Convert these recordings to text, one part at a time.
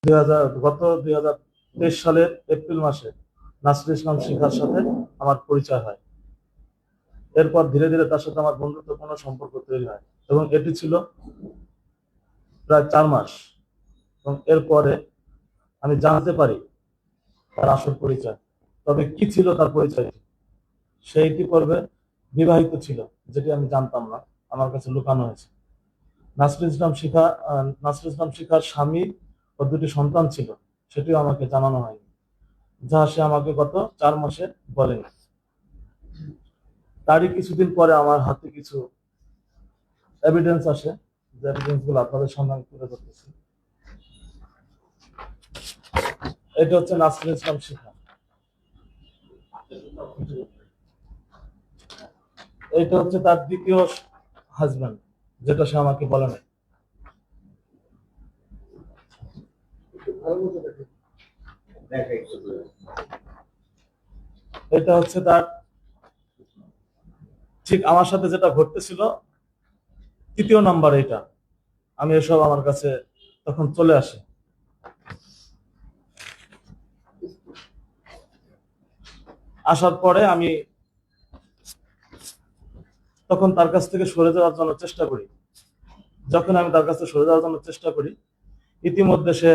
2023 সালের এপ্রিল মাসে নাসরুল ইসলাম শিখার সাথে আমার পরিচয় হয়। এরপর ধীরে ধীরে তার সাথে আমার বন্ধুত্বপূর্ণ সম্পর্ক তৈরি হয় এবং এটি ছিল প্রায় 4 মাস। এবং এরপরে আমি জানতে পারি তার আসল পরিচয়। তবে কি ছিল তার পরিচয়, সেইটি পর্বে বিবাহিত ছিল, যেটি আমি জানতাম না, আমার কাছে লুকানো হয়েছে। নাসরুল ইসলাম শিখার স্বামী ও 2টি সন্তান ছিল, সেটিও আমাকে জানানো হয়নি, যা সে আমাকে গত 4 মাসে বলেনি। তারই কিছুদিন পরে আমার হাতে কিছু এভিডেন্স আসে, যে এভিডেন্স গুলো আপনাদের সন্ধান তুলে ধরতেছি। এটা হচ্ছে নাসরুল ইসলাম শিখা, এটা হচ্ছে তার দ্বিতীয় হাজবেন্ড, যেটা সে আমাকে বলে নাই। এটা হচ্ছে তার, ঠিক আমার সাথে যেটা ঘটতেছিল 3য় নাম্বার। এটা আমি এসব আমার কাছে তখন চলে আসে। আসার পরে আমি তখন তার কাছ থেকে সরে যাওয়ার জন্য চেষ্টা করি। যখন আমি তার কাছ থেকে সরে যাওয়ার জন্য চেষ্টা করি, ইতিমধ্যে সে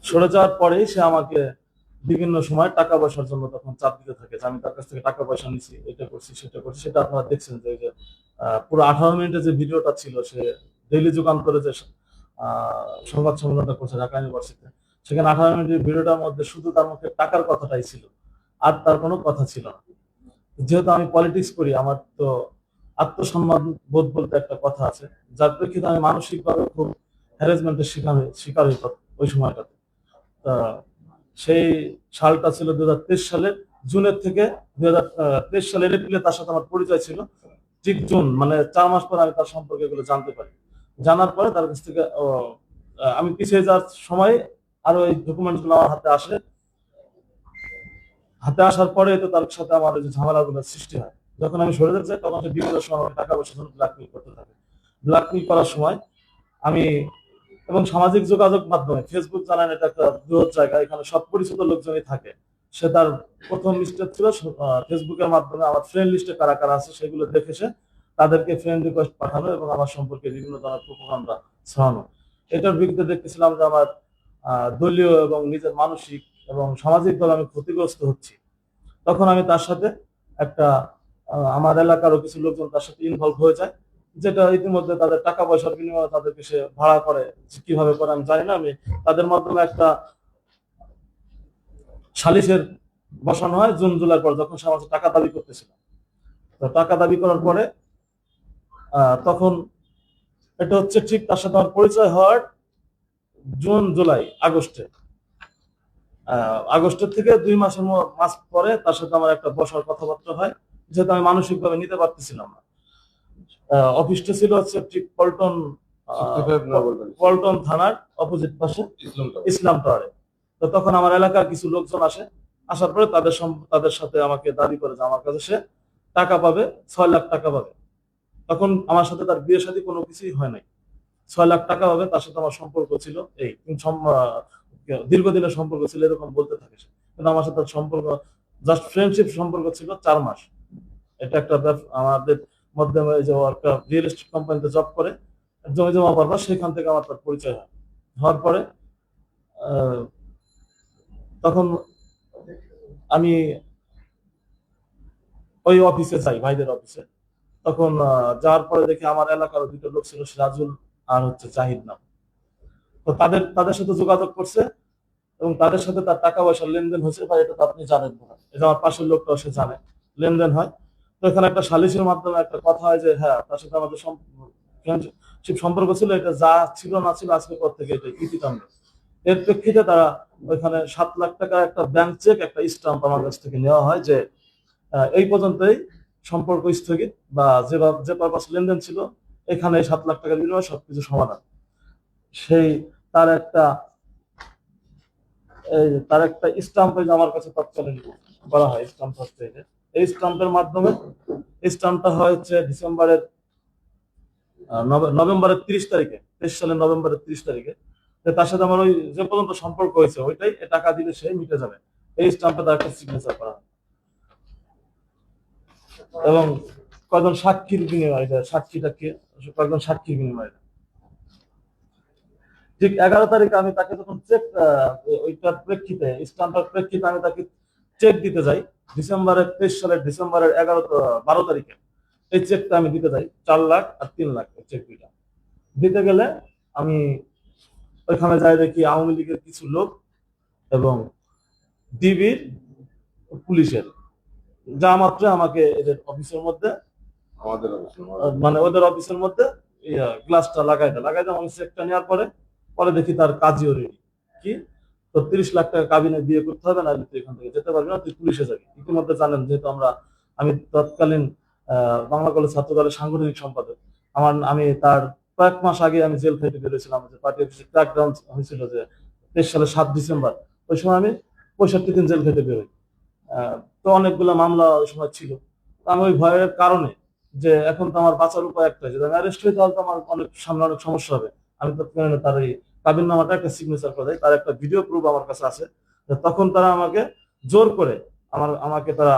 সরে যাওয়ার পরেই সে আমাকে বিভিন্ন সময় টাকা পয়সার জন্য তখন চাপ দিতে থাকে, যে আমি তার কাছ থেকে টাকা পয়সা নিছি, এটা করছি সেটা করছি। সেটা আপনারা দেখছেন যে পুরো 18 মিনিটের যে ভিডিওটা ছিল, সে ডেইলি যুগান্তরে যে সংবাদ সম্মেলনটা করছে ঢাকা ইউনিভার্সিটিতে, সেখানে 18 মিনিটের ভিডিওটার মধ্যে শুধু তার মুখে টাকার কথাটাই ছিল, আর তার কোনো কথা ছিল না। যেহেতু আমি পলিটিক্স করি, আমার তো আত্মসম্মান বোধ বলতে একটা কথা আছে, যার প্রেক্ষিতে আমি মানসিকভাবে খুব হ্যারাসমেন্টের শিকার হইতাম ওই সময়টাতে। সেই সালটা ছিল 2023 সালের জুনের থেকে 2023 সালের এপ্রিলে তার সাথে আমার পরিচয় ছিল। ঠিক জুন, মানে 4 মাস পর আমি তার সম্পর্কে এগুলো জানতে পারি। জানার পরে তার কাছ থেকে আমি পিছিয়ে যাওয়ার সময় আরো এই ডকুমেন্ট গুলো আমার হাতে আসে। হাতে আসার পরে তো তার সাথে আমার যে ঝামেলাগুলো সৃষ্টি হয়। যখন আমি সরে যেতে চাই, তখন সে বিভিন্ন সময় আমাকে টাকা পয়সা ব্ল্যাকমেইল করতে থাকে। ব্ল্যাকমেইল করার সময় আমি, এবং সামাজিক যোগাযোগ মাধ্যমে ফেসবুক জানেন এটা একটা বৃহৎ জায়গা, এখানে সব পরিচিত লোকজনই থাকে। সে তার প্রথম স্টেপ ছিল ফেসবুকের মাধ্যমে আমার ফ্রেন্ড লিস্টে কারা কারা আছে সেগুলো দেখে সে তাদেরকে ফ্রেন্ড রিকোয়েস্ট পাঠানো এবং আমার সম্পর্কে বিভিন্ন ধরনের প্রোপাগান্ডা ছড়ানো। এটার বিরুদ্ধে দেখতেছিলাম যে আমার দলীয় এবং নিজের মানসিক এবং সামাজিকভাবে আমি ক্ষতিগ্রস্ত হচ্ছি। তখন আমি তার সাথে একটা আমার এলাকারও কিছু লোকজন তার সাথে ইনভলভ হয়ে যায়, যেটা ইতিমধ্যে তাদের টাকা পয়সার বিনিময়ে তাদেরকে সে ভাড়া করে, কিভাবে করে আমি জানি না। আমি তাদের মাধ্যমে একটা সালিশের বসানো হয় জুন জুলাই পর, যখন সে আমার টাকা দাবি করতেছিল। তো টাকা দাবি করার পরে তখন এটা হচ্ছে ঠিক তার সাথে আমার পরিচয় হওয়ার জুন জুলাই আগস্টের থেকে 2 মাস পরে তার সাথে আমার একটা বসার কথাবার্তা হয়, যেহেতু আমি মানসিকভাবে নিতে পারতেছিলাম না। অফিসটা ছিল হচ্ছে ঠিক পল্টন থানার অপোজিট পাশে ইসলাম টাওয়ারে। তো তখন আমার এলাকার কিছু লোকজন আসে, আসার পরে তাদের সাথে আমাকে দাবি করে যে আমার কাছে সে টাকা পাবে, 6 লাখ টাকা পাবে। তখন আমার সাথে তার বিয়ে শাদী কোনো কিছুই হয় নাই। 6 লাখ টাকা পাবে, তার সাথে আমার সম্পর্ক ছিল এই দীর্ঘদিনের সম্পর্ক ছিল, এরকম বলতে থাকে সে। কিন্তু আমার সাথে সম্পর্ক জাস্ট ফ্রেন্ডশিপ সম্পর্ক ছিল 4 মাস। এটা একটা আমাদের মধ্যে যে একটা রিয়েল এস্টেট কোম্পানিতে জব করে, জমি জমা পারবা, সেখান থেকে আমার তার পরিচয় হয়। হওয়ার পরে তখন আমি ওই অফিসে যাই, ভাইদের অফিসে। তখন যাওয়ার পরে দেখি আমার এলাকার 2টো লোক ছিল, সিরাজুল আর হচ্ছে জাহিদ নাম। তো তাদের সাথে যোগাযোগ করছে এবং তাদের সাথে তার টাকা পয়সার লেনদেন হয়েছে, ভাই এটা তো আপনি জানেন না, এটা আমার পাশের লোকটাও সে জানে, লেনদেন হয়। তো এখানে একটা সালিশের মাধ্যমে একটা কথা হয় যে হ্যাঁ, তার সাথে আমাদের ফ্রেন্ডশিপ সম্পর্ক ছিল, এটা যা ছিল না ছিল আজকের পর থেকে এটা ইতিকাম্য। এর প্রেক্ষিতে তারা ওইখানে 7 লাখ টাকা একটা ব্যাংক চেক, একটা স্টাম্প আমার কাছ থেকে নেওয়া হয়, যে এই পর্যন্তই সম্পর্ক স্থগিত, বা যে পারপাস লেনদেন ছিল এখানে 7 লাখ টাকার বিনিময়ে সবকিছু সমাধান। সেই তার একটা স্টাম্প আমার কাছে তৎকালীন করা হয়। স্টাম্প হচ্ছে এই স্টাম্পের মাধ্যমে, স্টাম্পটা হচ্ছে নভেম্বরের 30 তারিখে 2023 সালের নভেম্বরের 30 তারিখে, তার সাথে আমার ওই যে পর্যন্ত সম্পর্ক হয়েছে ওইটাই, টাকা দিলে সে মিটে যাবে, এই স্ট্যাম্পে তার একটা সিগনেচার করা। এবং কয়েকজন সাক্ষীর বিনিময়ে, সাক্ষীটা কে, কয়েকজন সাক্ষীর বিনিময়ে। ঠিক 11 তারিখে আমি তাকে যখন চেক, ওইটার প্রেক্ষিতে, স্ট্যাম্পের প্রেক্ষিতে আমি তাকে চেক দিতে যাই, 23 সালের ডিসেম্বরের 12 তারিখে এই চেকটা আমি দিতে যাই, 4 লাখ আর 3 লাখ চেক দুইটা দিতে গেলে আমি ওইখানে যাই, দেখি আওয়ামী লীগের কিছু লোক এবং ডিবির, পুলিশের, যা মাত্র আমাকে এদের অফিসের মধ্যে, মানে ওদের অফিসের মধ্যে গ্লাসটা লাগাই দেয়। আমি চেকটা নেওয়ার পরে পরে দেখি তার কাজীও রেডি, কি তো 30 লাখ টাকা কাবিনে বিয়ে করতে হবে, না তুই এখান থেকে যেতে পারবি না, তুই পুলিশে যাবি। ইতিমধ্যে জানেন, যেহেতু আমি তৎকালীন বাংলা কলেজ ছাত্র দলের সাংগঠনিক সম্পাদক, আমি তার কয়েক মাস আগে আমি জেল খাইতে বেরোছিলাম, যে পার্টি অফিসে ক্র্যাকডাউন হয়েছিল যে 23 সালের 7 ডিসেম্বর, ওই সময় আমি 65 দিন জেল খাইতে বেরোই। তো অনেকগুলো মামলা ওই সময় ছিল। আমি ওই ভয়ের কারণে, যে এখন তো আমার বাঁচার উপায় একটাই, যদি আমি অ্যারেস্ট হই তাহলে তো আমার সামনে অনেক সমস্যা হবে, আমি তৎকালীন তার এই কাবিন নামাটা একটা সিগনেচার করে দেয়, তার একটা ভিডিও প্রুফ আমার কাছে আছে। তখন তারা আমাকে জোর করে, আমাকে তারা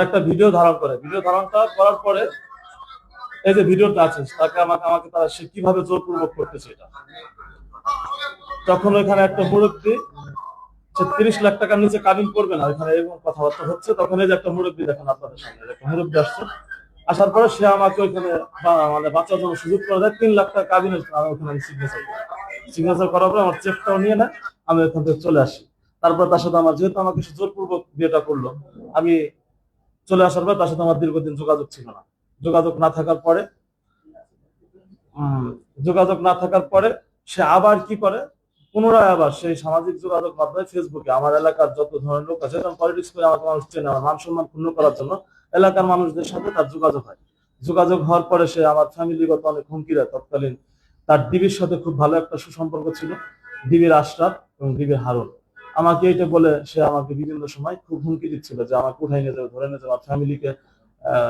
একটা ভিডিও ধারণ করে, ভিডিও ধারণটা করার পরে এই যে ভিডিওটা আছে, তাকে আমাকে তারা সে কিভাবে জোরপূর্বক করতেছে এটা। তখন ওইখানে একটা মুরব্বী, সে 30 লাখ টাকার নিচে কাবিন করবে না, ওইখানে এরকম কথাবার্তা হচ্ছে। তখন এই যে একটা মুরব্বী দেখেন আপনাদের সামনে, একটা মুরব্বী আসছে, আসার পরে সে আমাকে ওইখানে মানে বাঁচার জন্য সুযোগ করে দেয়। 3 লাখ টাকা কাবিনের ওখানে আমি সিগনেচার করার পরে আমার চেকটাও নিয়ে নেয়, আমি ওইখান থেকে চলে আসি। তারপর তার সাথে আমার, যেহেতু আমাকে জোরপূর্বক বিয়েটা করলো, আমি চলে আসার পর তার সাথে আমার দীর্ঘদিন যোগাযোগ ছিল না। যোগাযোগ না থাকার পরে সে আবার কি করে, পুনরায় আবার সেই সামাজিক যোগাযোগ মাধ্যমে ফেসবুকে আমার এলাকার যত ধরনের লোক আছে, যেমন পলিটিক্স করে আমাকে মানুষ চেনে, আমার মান সম্মান ক্ষুণ্ণ করার জন্য এলাকার মানুষদের সাথে তার যোগাযোগ হয়। যোগাযোগ হওয়ার পরে সে আমার ফ্যামিলিগত অনেক হুমকি দেয়। তৎকালীন তার ডিবির সাথে খুব ভালো একটা সুসম্পর্ক ছিল, ডিবির আশরাফ এবং ডিবির হারুন। আমাকে এইটা বলে সে আমাকে বিভিন্ন সময় খুব হুমকি দিচ্ছিল, যে আমাকে উঠাই নিয়ে যাবে, ধরে নিয়ে যাবে, আমার ফ্যামিলিকে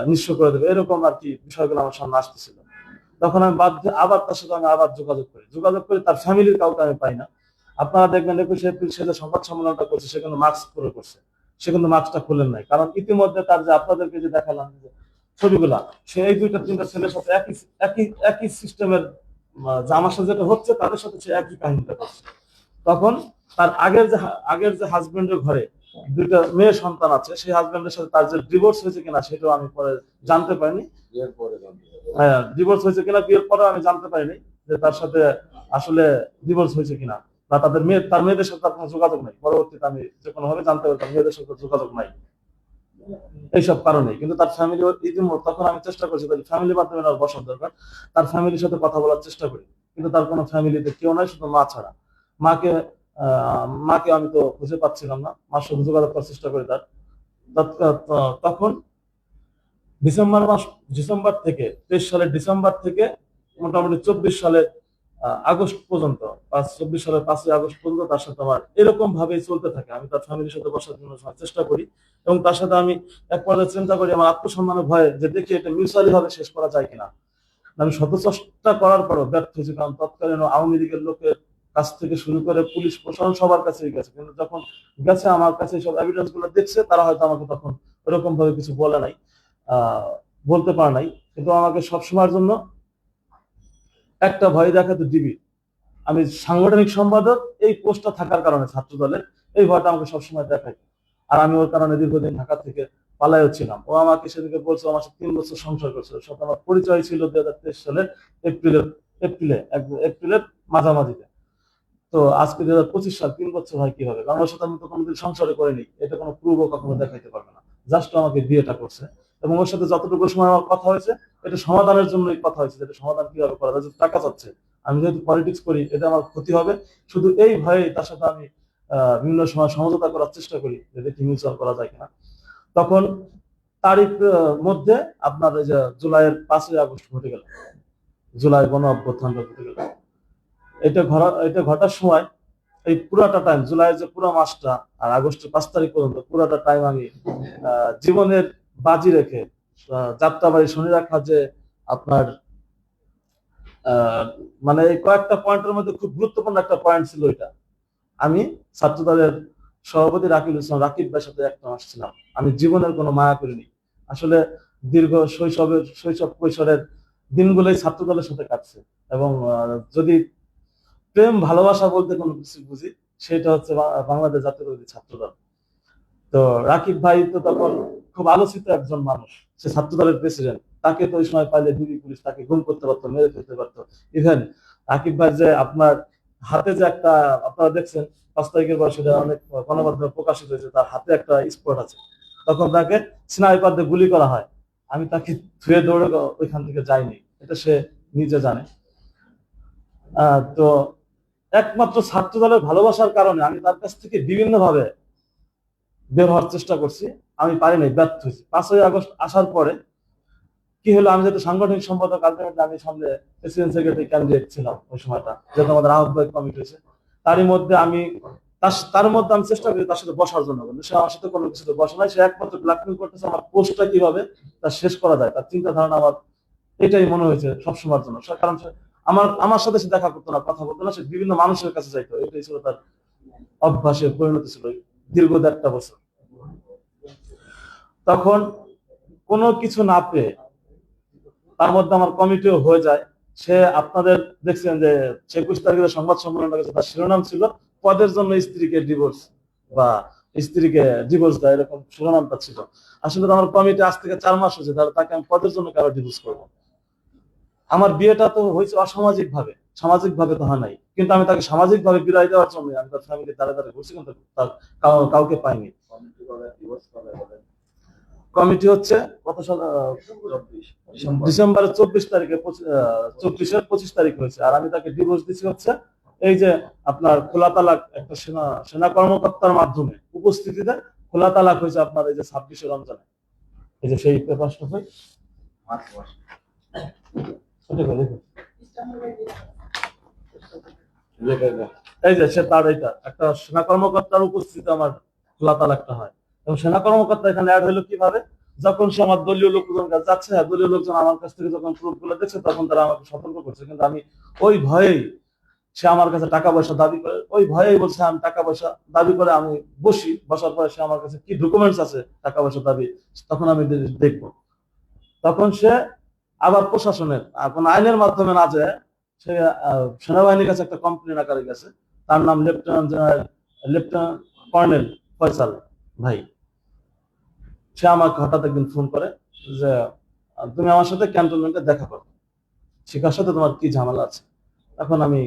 নিঃস্ব করে দেবে, এরকম আর কি বিষয়গুলো আমার সামনে আসতেছিল। তখন আমি বাধ্য আবার তার সাথে আমি আবার যোগাযোগ করি, তার ফ্যামিলির কাউকে আমি পাই না। আপনারা দেখবেন 21 এপ্রিল সে যে সংবাদ সম্মেলনটা করছে, সে কিন্তু মাস্ক পরে করছে, সে কিন্তু মাস্কটা খুলেন নাই, কারণ ইতিমধ্যে তার যে আপনাদেরকে যে দেখালাম যে ছবিগুলা, সে এই 2-3টা ছেলের সাথে একই সিস্টেমের, আমার সাথে যেটা হচ্ছে তাদের সাথে সে একই কাহিনীটা করছে। তখন তার আগের যে হাজবেন্ডের ঘরে 2টা মেয়ে সন্তান আছে, সেই হাজবেন্ডের সাথে তার যে ডিভোর্স হয়েছে কিনা সেটাও আমি পরে জানতে পারিনি। হ্যাঁ, ডিভোর্স হয়েছে কিনা বিয়ের পরে আমি জানতে পারিনি, যে তার সাথে আসলে ডিভোর্স হয়েছে কিনা, বা তার মেয়েদের সাথে তার কোনো যোগাযোগ নাই। পরবর্তীতে আমি যে কোনো ভাবে জানতে পারি তার মেয়েদের সাথে যোগাযোগ নাই, এইসব কারণে। কিন্তু তার ফ্যামিলি, তখন আমি চেষ্টা করছি তার ফ্যামিলির মাধ্যমে বসার দরকার, তার ফ্যামিলির সাথে কথা বলার চেষ্টা করি, কিন্তু তার কোনো ফ্যামিলিতে কেউ নাই, শুধু মা ছাড়া। মাকে আমি তো খুঁজে পাচ্ছিলাম না, মার সাথে যোগাযোগ করার চেষ্টা করি তার। তখন ডিসেম্বর থেকে 23 সালের ডিসেম্বর থেকে মোটামুটি 24 সালের আগস্ট পর্যন্ত, 24 সালের 5ই আগস্ট পর্যন্ত তার সাথে আমার এরকম ভাবেই চলতে থাকে। আমি তার ফ্যামিলির সাথে বসার জন্য চেষ্টা করি, এবং তার সাথে আমি এক পর্যায়ে চিন্তা করি আমার আত্মসম্মানের ভয়ে, যে দেখি এটা মিউচুয়ালি ভাবে শেষ করা যায় কিনা। আমি শত চেষ্টা করার পরও ব্যর্থ হয়েছি, কারণ তৎকালীন আওয়ামী লীগের লোকের কাছ থেকে শুরু করে পুলিশ প্রশাসন সবার কাছেই গেছে, কিন্তু যখন গেছে আমার কাছে সব এভিডেন্স গুলো দেখছে, তারা হয়তো আমাকে তখন ওরকম ভাবে কিছু বলে নাই, বলতে পারে নাই। কিন্তু আমাকে সবসময়ের জন্য একটা ভয় দেখাতো ডিবি, আমি সাংগঠনিক সম্পাদক, এই পোস্টটা থাকার কারণে ছাত্র দলের, এই ভয়টা আমাকে সবসময় দেখায়। আর আমি ওর কারণে দীর্ঘদিন ঢাকা থেকে পালাইও ছিলাম। ও আমাকে সেদিকে বলছে আমার সাথে 3 বছর সংসার করছিল, সাথে আমার পরিচয় ছিল 2023 সালের এপ্রিলের মাঝামাঝিতে। তো আজকে 2025 সাল, 3 বছর হয় কিভাবে, কারণ ওর সাথে আমি তো কোনোদিন সংসারে করিনি, এটা কোনো প্রুফও কখনো দেখাইতে পারবে না। জাস্ট আমাকে বিয়েটা করছে, এবং ওর সাথে যতটুকু সময় আমার কথা হয়েছে এটা সমাধানের জন্যই কথা হয়েছে, যেটা সমাধান কিভাবে করা যায়। টাকা চাচ্ছে, আমি যেহেতু পলিটিক্স করি, এটা আমার ক্ষতি হবে, শুধু এই ভয়ে তার সাথে আমি বিভিন্ন সময় সমঝোতা করার চেষ্টা করি, যে দেখি মিউচুয়াল করা যায় কিনা। তখন তারিখ মধ্যে আপনার এই যে জুলাইয়ের 5ই আগস্ট ঘটে গেল, জুলাই গণ অভ্যুত্থানটা ঘটে গেল। এটা ঘটার সময় এই পুরাটা টাইম, জুলাইয়ের যে পুরো মাসটা আর আগস্টের 5 তারিখ পর্যন্ত পুরাটা টাইম আমি জীবনের বাজি রেখে যাত্রাবাড়ি শনি রাখা যে আপনার আহ, মানে এই কয়েকটা পয়েন্টের মধ্যে খুব গুরুত্বপূর্ণ একটা পয়েন্ট ছিল এটা। আমি ছাত্রদলের সভাপতি রাকিবুল ইসলাম রাকিব ভাইয়ের সাথে একটা মাস ছিলাম। আমি জীবনের কোনো মায়া করিনি আসলে। দীর্ঘ শৈশব কৈশোরের দিনগুলোই ছাত্রদলের সাথে কাটছে। এবং যদি প্রেম ভালোবাসা বলতে কোনো কিছু বুঝি, সেটা হচ্ছে বাংলাদেশ জাতীয়তাবাদী ছাত্রদল। তো রাকিব ভাই তো তখন খুব আলোচিত একজন মানুষ, সে ছাত্রদলের প্রেসিডেন্ট। তাকে তো ওই সময় পাইলে ডিবি পুলিশ তাকে গুম করতে পারতো, মেরে ফেলতে পারতো। ইভেন রাকিব ভাই যে আপনার হাতে যে একটা, আপনারা দেখছেন 5 তারিখের পর সেটা অনেক গণমাধ্যমে প্রকাশিত হয়েছে, তার হাতে একটা স্পট আছে। তখন তাকে স্নাইপার দিয়ে গুলি করা হয়। আমি তাকে ধুয়ে দৌড়ে ওইখান থেকে যাইনি, এটা সে নিজে জানে। তো একমাত্র ছাত্র দলের ভালোবাসার কারণে আমি তার কাছ থেকে বিভিন্ন ভাবে বের হওয়ার চেষ্টা করছি। আমি পারি নাই, ব্যর্থ হয়েছি। 5ই আগস্ট আসার পরে কি হলো, আমি যেহেতু সাংগঠনিক সম্পাদক, আলটিমেটলি আমি সামনে প্রেসিডেন্ট সেক্রেটারি ক্যান্ডিডেট ছিলাম ওই সময়টা, যেহেতু আমাদের আহ্বায়ক কমিটি হয়েছে। তারই মধ্যে আমি তার মধ্যে আমি চেষ্টা করি তার সাথে বসার জন্য, কিন্তু সে আমার সাথে কোনো কিছুতে বসে নাই। সে একমাত্র ব্ল্যাকমেল করতেছে আমার পোস্টটা কিভাবে তার শেষ করা যায়, তার চিন্তা ধারণা আমার এটাই মনে হয়েছে সবসময়ের জন্য। কারণ আমার আমার সাথে সে দেখা করতো না, কথা বলতো না, সে বিভিন্ন মানুষের কাছে যাইতো। এটাই ছিল তার অভ্যাসের পরিণতি ছিল দীর্ঘ 1.5 বছর। তখন কোনো কিছু না পেয়ে তার মধ্যে আমার কমিটিও হয়ে যায়। সে আপনাদের দেখছেন যে 21 তারিখের সংবাদ সম্মেলন করেছে, তার শিরোনাম ছিল পদের জন্য স্ত্রীকে ডিভোর্স বা স্ত্রীকে ডিভোর্স দেয়, এরকম শিরোনামটা ছিল। আসলে আমার কমিটি আজ থেকে 4 মাস হয়েছে, তাহলে তাকে আমি পদের জন্য কারো ডিভোর্স করবো? আমার বিয়েটা তো হয়েছে অসামাজিক ভাবে, সামাজিক ভাবে তো হয় নাই। কিন্তু আমি তাকে সামাজিক ভাবে বিদায় দেওয়ার জন্য আমি তার ফ্যামিলি দ্বারা দ্বারা ঘুরছি, কিন্তু কাউকে পাইনি। কমিটি হচ্ছে কত সাল, ডিসেম্বরের 24 তারিখে, 25 তারিখ হয়েছে। আর আমি তাকে ডিভোর্স দিচ্ছি হচ্ছে এই যে আপনার খোলা তালাক, একটা সেনা কর্মকর্তার মাধ্যমে উপস্থিতিতে খোলা তালাক হয়েছে আপনার এই যে 26শে রমজানে। এই যে সেই পেপারটা হয়, এই যে সে তার এইটা একটা সেনা কর্মকর্তার উপস্থিতিতে আমার খোলা তালাকটা হয়। এবং সেনা কর্মকর্তা এখানে অ্যাড হলো কিভাবে, যখন সে আমার দলীয় লোকজন কাছে যাচ্ছে, দলীয় লোকজন আমার কাছ থেকে যখন প্রুফ গুলো দেখছে, তখন তারা আমাকে সতর্ক করছে। কিন্তু আমি ওই ভয়েই, সে আমার কাছে টাকা পয়সা দাবি করে, ওই ভয়েই বলছে আমি টাকা পয়সা দাবি করে আমি বসার পরে সে আমার কাছে কি ডকুমেন্টস আছে টাকা পয়সা দাবি, তখন আমি দেখবো। তখন সে আবার প্রশাসনের কোন আইনের মাধ্যমে না যায়, সে সেনাবাহিনীর কাছে একটা কমপ্লেন আকারে গেছে। তার নাম lieutenant general, lieutenant colonel Faisal ভাই। সে আমাকে হঠাৎ একদিন ফোন করে যে তুমি আমার সাথে ক্যান্টনমেন্টে দেখা করো, শিখার সাথে তোমার কি ঝামেলা আছে। এখন আমি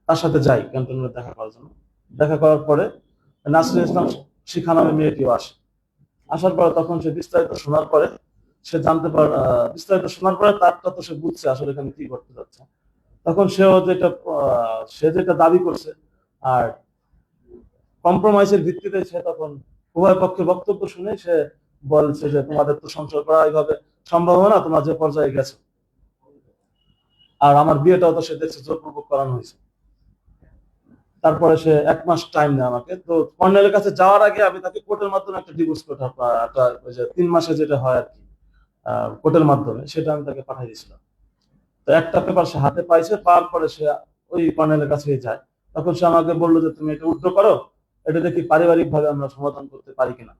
তার সাথে যাই ক্যান্টনমেন্টে দেখা করার জন্য। দেখা করার পরে নাসরিন ইসলাম শিখা নামে মেয়েটিও আসে। আসার পরে তখন সে বিস্তারিত শোনার পরে সে জানতে পার বিস্তারিত শোনার পরে তারটা তো সে বুঝছে আসলে এখানে কি করতে যাচ্ছে। তখন সে যেটা দাবি করছে, আর কম্প্রোমাইজের ভিত্তিতে সে তখন উভয় পক্ষের বক্তব্য শুনে সে বলছে যে তোমাদের তো সংসার করা এইভাবে সম্ভব না, তোমরা যে পর্যায়ে গেছো। আর আমার বিয়েটাও তো সে দেখছে জোরপূর্বক করানো হয়েছে। তারপরে সে 1 মাস টাইম নেয় আমাকে। তো কর্নেলের কাছে যাওয়ার আগে আমি তাকে কোর্টের মাধ্যমে একটা ডিভোর্স পেপার, একটা ওই যে 3 মাসে যেটা হয় আর কি, কোর্টের মাধ্যমে, সেটা আমি তাকে পাঠিয়ে দিয়েছিলাম। তো একটা পেপার সে হাতে পাইছে, পাওয়ার পরে সে ওই কর্নেলের কাছে যায়। তখন সে আমাকে বললো যে তুমি এটা উদ্ধার করো, এটা দেখি পারিবারিক ভাবে আমরা সমাধান করতে পারি কিনা।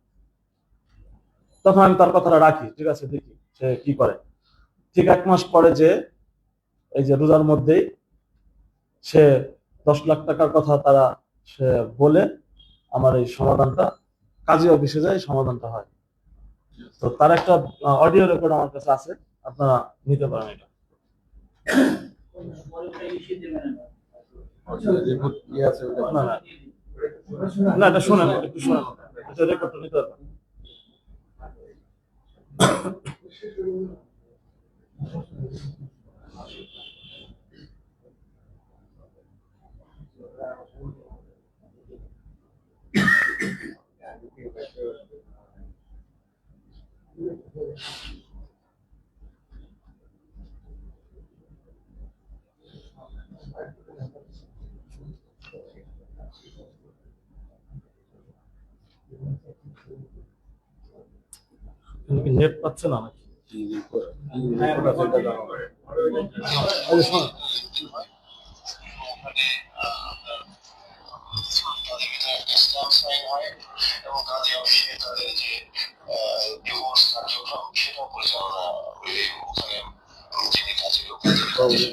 তখন আমি তার কথাটা রাখি, ঠিক আছে দেখি সে কি করে। ঠিক 1 মাস পরে যে এই যে রোজার মধ্যেই সে 10 লাখ টাকার কথা তারা সে বলে আমার এই সমাধানটা, কাজী অফিসে যায়, সমাধানটা হয়। তো তার একটা অডিও রেকর্ড আমার কাছে আছে, আপনারা নিতে পারেন এটা। না না না, এটা শোনেন, একটু শোনেন, এটা রেকর্ডটা নিতে পারবেন। এখানে কি নেট পাচ্ছে না নাকি? এই যে শোনো, জি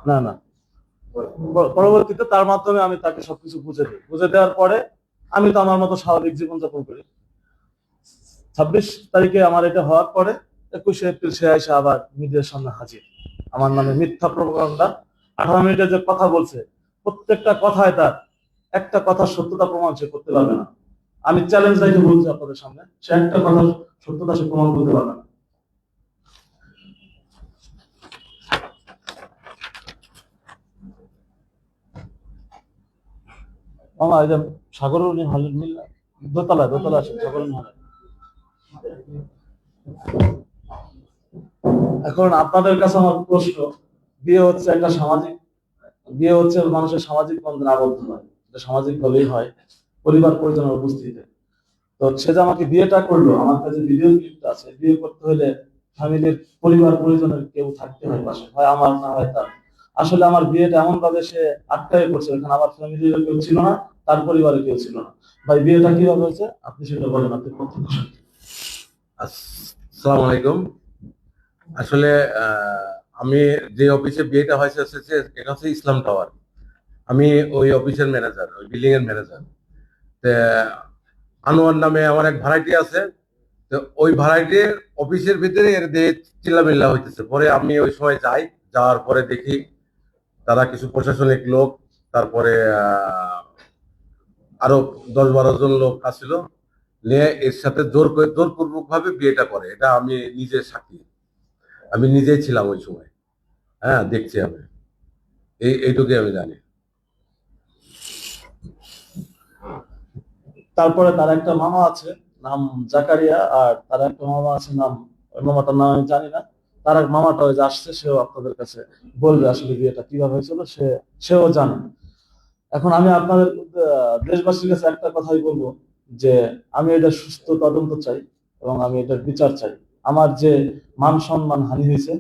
না, না, পরবর্তীতে তার মাধ্যমে আমি তাকে সবকিছু বুঝে দেওয়ার পরে আমি তো আমার মতো স্বাভাবিক জীবনযাপন করি। 26 তারিখে আমার এটা হওয়ার পরে 21শে এপ্রিল সে এসে আবার মিডিয়ার সামনে হাজির, আমার নামে মিথ্যা প্রোপাগান্ডা। 18 মিনিটে যে কথা বলছে, প্রত্যেকটা কথায় তার একটা কথার সত্যতা প্রমাণ সে করতে পারবে না। আমি চ্যালেঞ্জ রেখে বলছি আপনাদের সামনে, সে একটা কথার সত্যতা সে প্রমাণ করতে পারবে না। মামা এই যে সাগরুনি হলের মিল দোতলা আছে সাগরুনি হলের। এখন আপনাদের কাছে আমার প্রশ্ন, বিয়ে হচ্ছে একটা সামাজিক, বিয়ে হচ্ছে মানুষের সামাজিক বন্ধনে আবদ্ধ হয়, এটা সামাজিক ভাবেই হয়, পরিবার পরিজনের উপস্থিতিতে। তো সে যে আমাকে বিয়েটা করলো, আমার কাছে ভিডিও ক্লিপটা আছে, বিয়ে করতে হলে ফ্যামিলির পরিবার পরিজনের কেউ থাকতে হয় পাশে, হয় আমার না হয় তার। আসলে আমার বিয়েটা এমন ভাবে সে আটকায় করছে, এখানে আমার ফ্যামিলির কেউ ছিল না, তার পরিবারে কেউ ছিল না। ভাই বিয়েটা কিভাবে হয়েছে আপনি সেটা বলেন, আপনি প্রত্যক্ষ সাক্ষী। আসসালামু আলাইকুম। আসলে আমি যে অফিসে বিয়েটা হয়েছে এটা হচ্ছে ইসলাম টাওয়ার। আমি ওই অফিসের ম্যানেজার, ওই বিল্ডিং এর ম্যানেজার। আনোয়ার নামে আমার এক ভাড়াটি আছে, তো ওই ভাড়াটির অফিসের ভিতরে এর দিয়ে চিল্লামিল্লা হইতেছে। পরে আমি ওই সময় যাই, যাওয়ার পরে দেখি তারা কিছু প্রশাসনিক লোক, তারপরে আরো 10-12 জন লোক আসছিল, নিয়ে এর সাথে জোরপূর্বক ভাবে বিয়েটা করে। এটা আমি নিজে সাক্ষী, আমি নিজেই ছিলাম ওই সময়। হ্যাঁ, দেখছি আমি, এইটুকুই আমি জানি। তারপরে তার একটা মামা আছে নাম জাকারিয়া, আর তার একটা মামা আছে নাম, ওই মামাটার নাম আমি জানি না। তার এক মামাটা ওই যে আসছে, সেও আপনাদের কাছে বলবে আসলে বিয়েটা কিভাবে হয়েছিল, সেও জানে। এখন আমি আপনাদের দেশবাসীর কাছে একটা কথাই বলবো, যে আমি এটা সুস্থ তদন্ত চাই এবং আমি এটার বিচার চাই। আমার যে মান সম্মান হানি হয়েছে,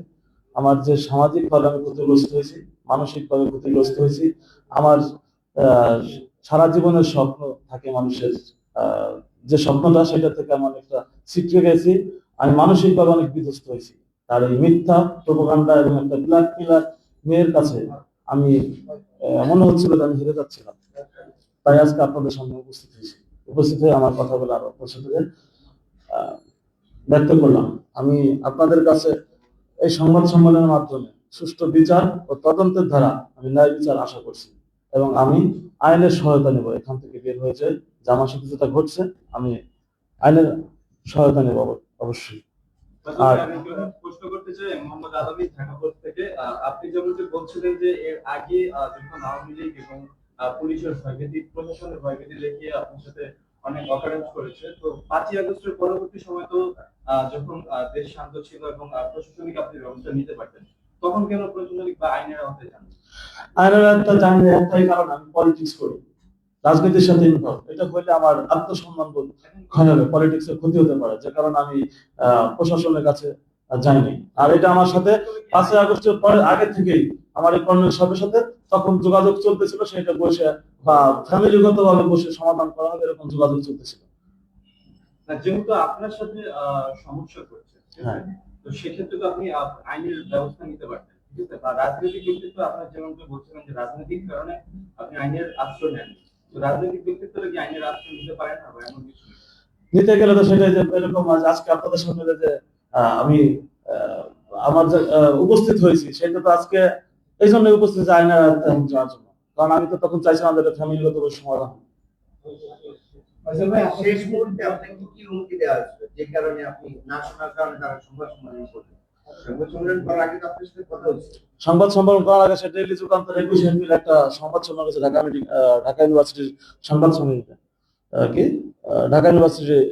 আমার যে সামাজিক ভাবে আমি ক্ষতিগ্রস্ত হয়েছি, মানসিক ভাবে ক্ষতিগ্রস্ত হয়েছি, আমার সারা জীবনের স্বপ্ন থাকে মানুষের যে স্বপ্নটা, সেটা থেকে আমি অনেকটা ছিটকে গেছি। আমি মানসিকভাবে অনেক বিধ্বস্ত হয়েছি তার এই মিথ্যা প্রোপাগান্ডা এবং একটা ব্ল্যাক পিলার মেয়ের কাছে। আমি মনে হচ্ছিল যে আমি হেরে যাচ্ছিলাম। তাই আজকে আপনাদের সামনে উপস্থিত হয়েছি। উপস্থিত হয়ে আমার কথাগুলো আরো আপনার সাথে আহ, ব্যক্ত করলাম। আমি আপনাদের কাছে এই সংবাদ সম্মেলনের মাধ্যমে সুষ্ঠু বিচার ও তদন্তের ধারা, আমি ন্যায় বিচার আশা করছি এবং আমি আইনের সহায়তা নেব। এখান থেকে বের হয়েছে যে আমার সাথে যেটা ঘটছে, আমি আইনের সহায়তা নেব অবশ্যই। আর আমি একটু প্রশ্ন করতে চাই মোহাম্মদ আলমী ঢাকা পোস্ট থেকে। আপনি যেমনটি বলছিলেন যে এর আগে যখন আওয়ামী লীগ এবং পুলিশের ভয়ভীতি, প্রশাসনের ভয়ভীতি দেখিয়ে আপনার সাথে অনেক অকারেন্স করেছে, তো 5ই আগস্টের পরবর্তী সময় তো যখন দেশ শান্ত ছিল এবং প্রশাসনিক আপনি ব্যবস্থা নিতে পারতেন, তখন কেন প্রশাসনিক বা আইনের আওতায় যান? আইনের একটা জানি না, একটাই কারণ, আমি পলিটিক্স করি, রাজনীতির সাথে ইনভলভ। এটা হইলে আমার আত্মসম্মান বোধ ক্ষয় হবে, পলিটিক্সের ক্ষতি হতে পারে, যে কারণে আমি প্রশাসনের কাছে যাইনি। আর এটা আমার সাথে 5ই আগস্টের পরে আগে থেকেই আমার এই কর্নেল সাহেবের সাথে তখন যোগাযোগ চলতেছিল, সেটা বসে বা ফ্যামিলিগত ভাবে বসে সমাধান করা হবে, এরকম যোগাযোগ চলতেছিল। যেহেতু আপনার সাথে সমস্যা করছে, ঠিক আছে? হ্যাঁ। তো সেক্ষেত্রে তো আপনি আইনের ব্যবস্থা নিতে পারতেন, ঠিক আছে? বা রাজনৈতিক ব্যক্তিত্ব, আপনার যেমনটা বলছিলেন যে রাজনৈতিক কারণে আপনি আইনের আশ্রয় নেন, তো রাজনৈতিক ব্যক্তিত্বরা কি আইনের আশ্রয় নিতে পারেন না, বা এমন কিছু নেই? নিতে গেলে তো সেটাই, যে এরকম আজকে আপনাদের সামনে যে আমি আমার যে উপস্থিত হয়েছি, সেটা তো আজকে এই জন্য উপস্থিত, আইনের যাওয়ার জন্য। কারণ আমি তো তখন চাইছিলাম যে ফ্যামিলিগত সমাধান। শেষ মুহূর্তে আপনাকে কি হুমকি দেওয়া হয়েছিল, যে কারণে আপনি না শোনার কারণে তারা সংবাদ সম্মেলন করলেন? সংবাদ সম্মেলন করার আগে তো আপনার সাথে কথা হচ্ছে। সংবাদ সম্মেলন করার আগে সেটা ডেইলি যুগান্তর 21 এপ্রিল একটা সংবাদ সম্মেলন হয়েছে ঢাকা ইউনিভার্সিটির সংবাদ সম্মেলনে, কি ঢাকা ইউনিভার্সিটির